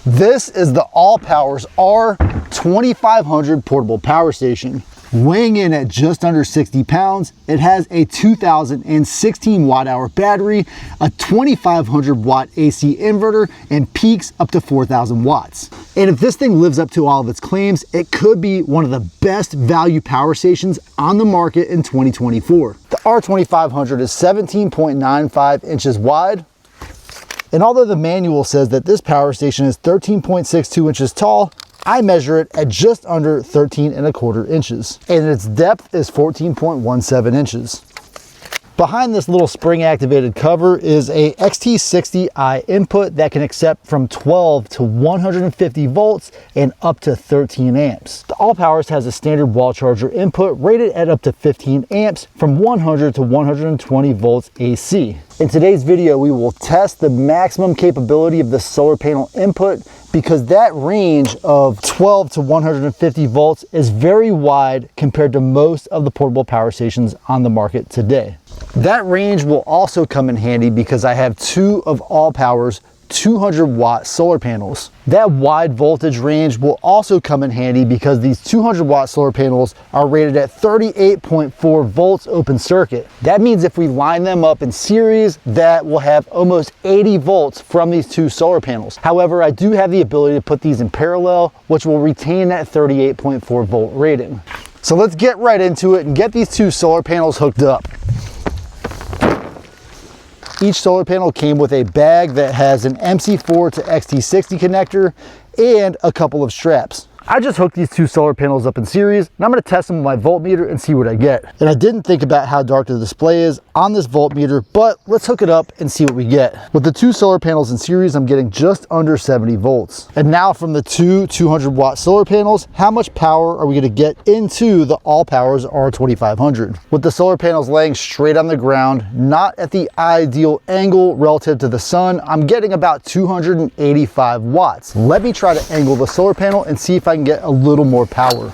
This is the AllPowers R2500 portable power station. Weighing in at just under 60 pounds, it has a 2016 watt-hour battery, a 2500 watt AC inverter, and peaks up to 4000 watts. And if this thing lives up to all of its claims, it could be one of the best value power stations on the market in 2024. The R2500 is 17.95 inches wide. And although the manual says that this power station is 13.62 inches tall, I measure it at just under 13.25 inches. And its depth is 14.17 inches. Behind this little spring activated cover is a XT60i input that can accept from 12 to 150 volts and up to 13 amps. The AllPowers has a standard wall charger input rated at up to 15 amps from 100 to 120 volts AC. In today's video, we will test the maximum capability of the solar panel input because that range of 12 to 150 volts is very wide compared to most of the portable power stations on the market today. That range will also come in handy because I have two of AllPowers 200 watt solar panels. That wide voltage range will also come in handy because these 200 watt solar panels are rated at 38.4 volts open circuit. That means if we line them up in series, that will have almost 80 volts from these two solar panels. However, I do have the ability to put these in parallel, which will retain that 38.4 volt rating. So let's get right into it and get these two solar panels hooked up. Each solar panel came with a bag that has an MC4 to XT60 connector and a couple of straps. I just hooked these two solar panels up in series and I'm going to test them with my voltmeter and see what I get. And I didn't think about how dark the display is on this voltmeter, but let's hook it up and see what we get. With the two solar panels in series, I'm getting just under 70 volts. And now from the two 200 watt solar panels, how much power are we going to get into the AllPowers R2500? With the solar panels laying straight on the ground, not at the ideal angle relative to the sun, I'm getting about 285 watts. Let me try to angle the solar panel and see if I can get a little more power.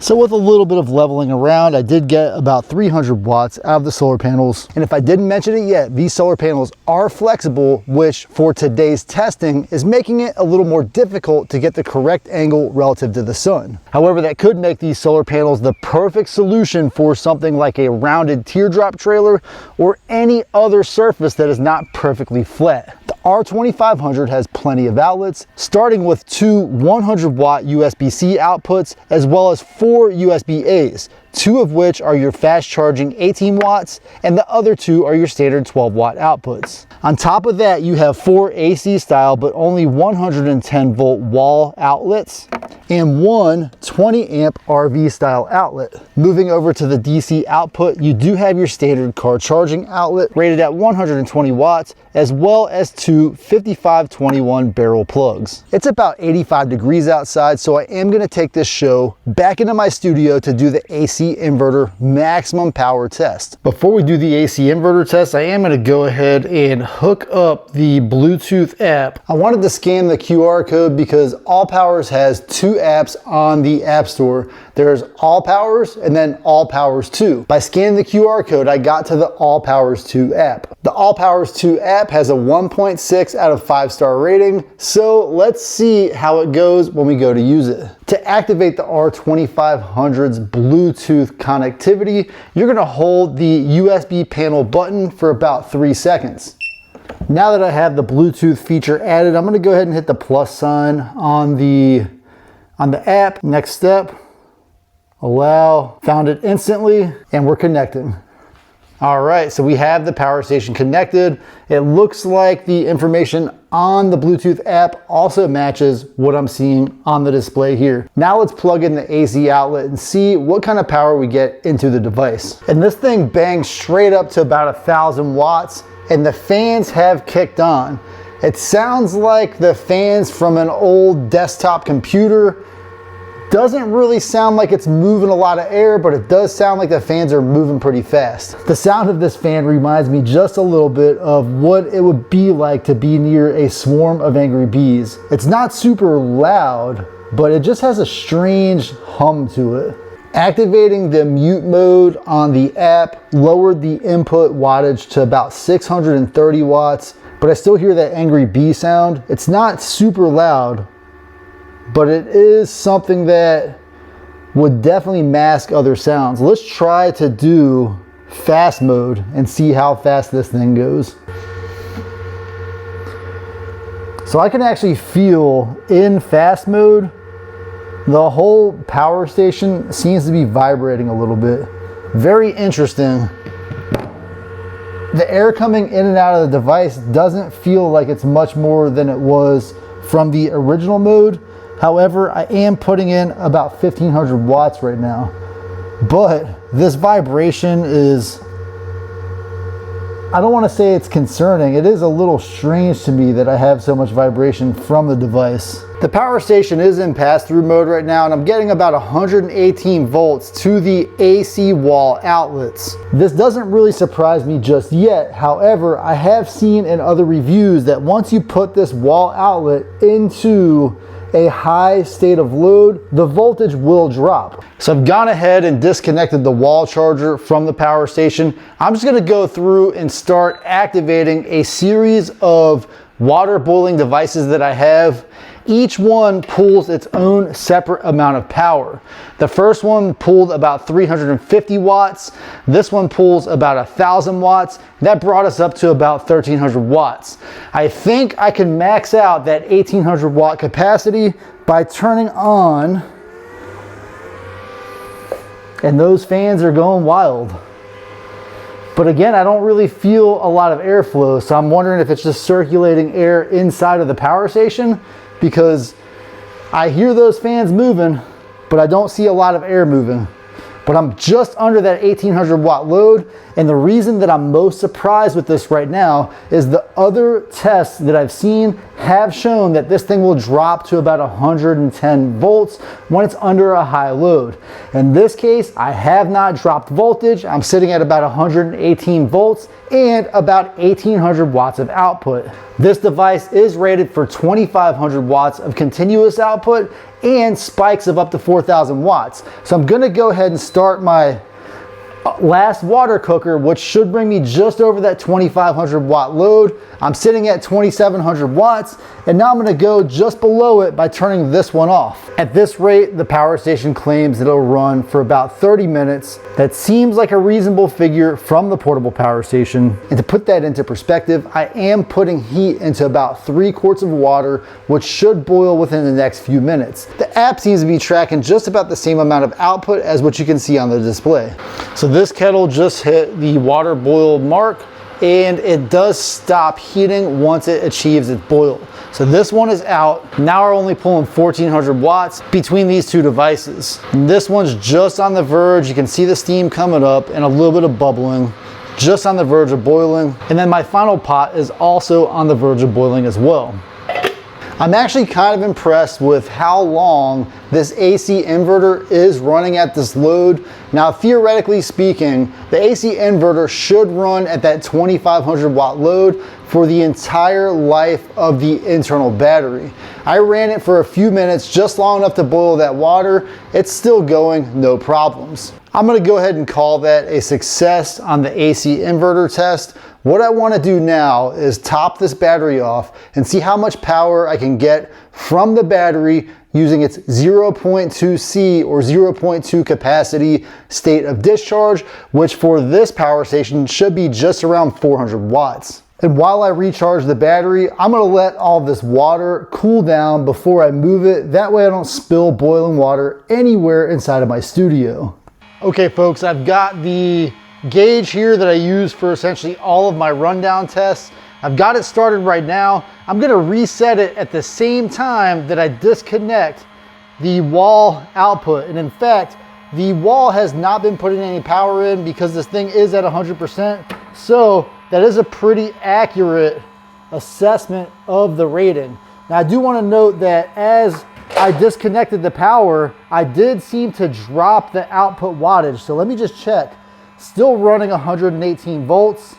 So with a little bit of leveling around, I did get about 300 watts out of the solar panels. And if I didn't mention it yet, these solar panels are flexible, which for today's testing is making it a little more difficult to get the correct angle relative to the sun. However, that could make these solar panels the perfect solution for something like a rounded teardrop trailer or any other surface that is not perfectly flat. The R2500 has plenty of outlets, starting with two 100 watt USB-C outputs, as well as four USB-A's, two of which are your fast charging 18 watts and the other two are your standard 12 watt outputs. On top of that, you have four AC style but only 110 volt wall outlets and one 20 amp RV style outlet. Moving over to the DC output, you do have your standard car charging outlet rated at 120 watts, as well as two 5521 barrel plugs. It's about 85 degrees outside, so I am going to take this show back into my studio to do the AC inverter maximum power test. Before we do the AC inverter test, I am going to go ahead and hook up the Bluetooth app. I wanted to scan the QR code because AllPowers has two apps on the App Store. There's AllPowers and then AllPowers 2. By scanning the QR code, I got to the AllPowers 2 app. The AllPowers 2 app has a 1.6 out of 5-star rating, so let's see how it goes when we go to use it. To activate the R2500's Bluetooth connectivity, you're going to hold the USB panel button for about 3 seconds. Now that I have the Bluetooth feature added, I'm going to go ahead and hit the plus sign on the app. Next step, allow. Found it instantly, and we're connecting. All right, so we have the power station connected. It looks like the information on the Bluetooth app also matches what I'm seeing on the display here. Now let's plug in the AC outlet and see what kind of power we get into the device. And this thing bangs straight up to about 1000 watts, and the fans have kicked on. It sounds like the fans from an old desktop computer. Doesn't really sound like it's moving a lot of air, but it does sound like the fans are moving pretty fast. The sound of this fan reminds me just a little bit of what it would be like to be near a swarm of angry bees. It's not super loud, but it just has a strange hum to it. Activating the mute mode on the app lowered the input wattage to about 630 watts, but I still hear that angry bee sound. It's not super loud, but it is something that would definitely mask other sounds. Let's try to do fast mode and see how fast this thing goes. So I can actually feel in fast mode, the whole power station seems to be vibrating a little bit. Very interesting. The air coming in and out of the device doesn't feel like it's much more than it was from the original mode. However, I am putting in about 1500 watts right now. But this vibration is, I don't want to say it's concerning. It is a little strange to me that I have so much vibration from the device. The power station is in pass-through mode right now, and I'm getting about 118 volts to the AC wall outlets. This doesn't really surprise me just yet. However, I have seen in other reviews that once you put this wall outlet into a high state of load, the voltage will drop. So I've gone ahead and disconnected the wall charger from the power station. I'm just gonna go through and start activating a series of water boiling devices that I have. Each one pulls its own separate amount of power. The first one pulled about 350 watts. This one pulls about 1,000 watts. That brought us up to about 1,300 watts. I think I can max out that 1,800 watt capacity by turning on, and those fans are going wild. But again, I don't really feel a lot of airflow, so I'm wondering if it's just circulating air inside of the power station, because I hear those fans moving, but I don't see a lot of air moving. But I'm just under that 1,800 watt load, and the reason that I'm most surprised with this right now is the other tests that I've seen have shown that this thing will drop to about 110 volts when it's under a high load. In this case, I have not dropped voltage. I'm sitting at about 118 volts and about 1,800 watts of output. This device is rated for 2,500 watts of continuous output and spikes of up to 4,000 watts. So I'm gonna go ahead and start my last water cooker, which should bring me just over that 2,500 watt load. I'm sitting at 2,700 watts, and now I'm gonna go just below it by turning this one off. At this rate, the power station claims that it'll run for about 30 minutes. That seems like a reasonable figure from the portable power station. And to put that into perspective, I am putting heat into about 3 quarts of water, which should boil within the next few minutes. The app seems to be tracking just about the same amount of output as what you can see on the display. So this kettle just hit the water boil mark, and it does stop heating once it achieves its boil. So this one is out. Now we're only pulling 1,400 watts between these two devices. And this one's just on the verge. You can see the steam coming up and a little bit of bubbling, just on the verge of boiling. And then my final pot is also on the verge of boiling as well. I'm actually kind of impressed with how long this AC inverter is running at this load. Now, theoretically speaking, the AC inverter should run at that 2,500 watt load for the entire life of the internal battery. I ran it for a few minutes, just long enough to boil that water. It's still going, no problems. I'm gonna go ahead and call that a success on the AC inverter test. What I want to do now is top this battery off and see how much power I can get from the battery using its 0.2 C or 0.2 capacity state of discharge, which for this power station should be just around 400 watts. And while I recharge the battery, I'm gonna let all this water cool down before I move it. That way I don't spill boiling water anywhere inside of my studio. Okay folks, I've got the gauge here that I use for essentially all of my rundown tests. I've got it started right now. I'm gonna reset it at the same time that I disconnect the wall output. And in fact, the wall has not been putting any power in because this thing is at 100%. So that is a pretty accurate assessment of the rating. Now I do wanna note that as I disconnected the power, I did seem to drop the output wattage. So let me just check. Still running 118 volts.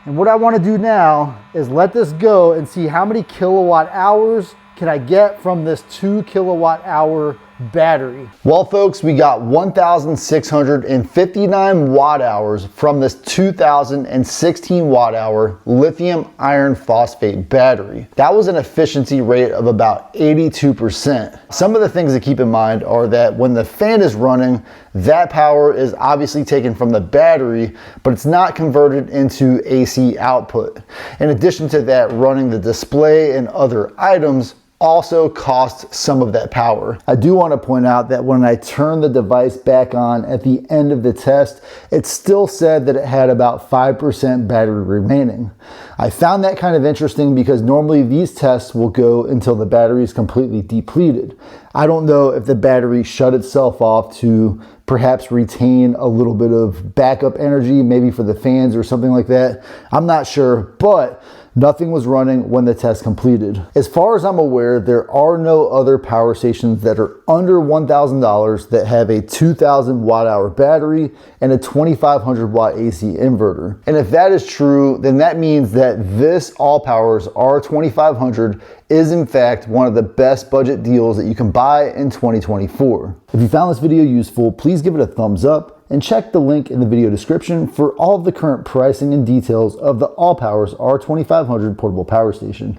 And what I want to do now is let this go and see how many kilowatt hours can I get from this 2 kilowatt hour battery. Well folks, we got 1,659 watt hours from this 2016 watt hour lithium iron phosphate battery. That was an efficiency rate of about 82%. Some of the things to keep in mind are that when the fan is running, that power is obviously taken from the battery, but it's not converted into AC output. In addition to that, running the display and other items also costs some of that power. I do want to point out that when I turned the device back on at the end of the test, it still said that it had about 5% battery remaining. I found that kind of interesting because normally these tests will go until the battery is completely depleted. I don't know if the battery shut itself off to perhaps retain a little bit of backup energy, maybe for the fans or something like that. I'm not sure, but nothing was running when the test completed. As far as I'm aware, there are no other power stations that are under $1,000 that have a 2,000 watt hour battery and a 2,500 watt AC inverter. And if that is true, then that means that this AllPowers R2500 is in fact one of the best budget deals that you can buy in 2024. If you found this video useful, please give it a thumbs up and check the link in the video description for all of the current pricing and details of the AllPowers R2500 portable power station.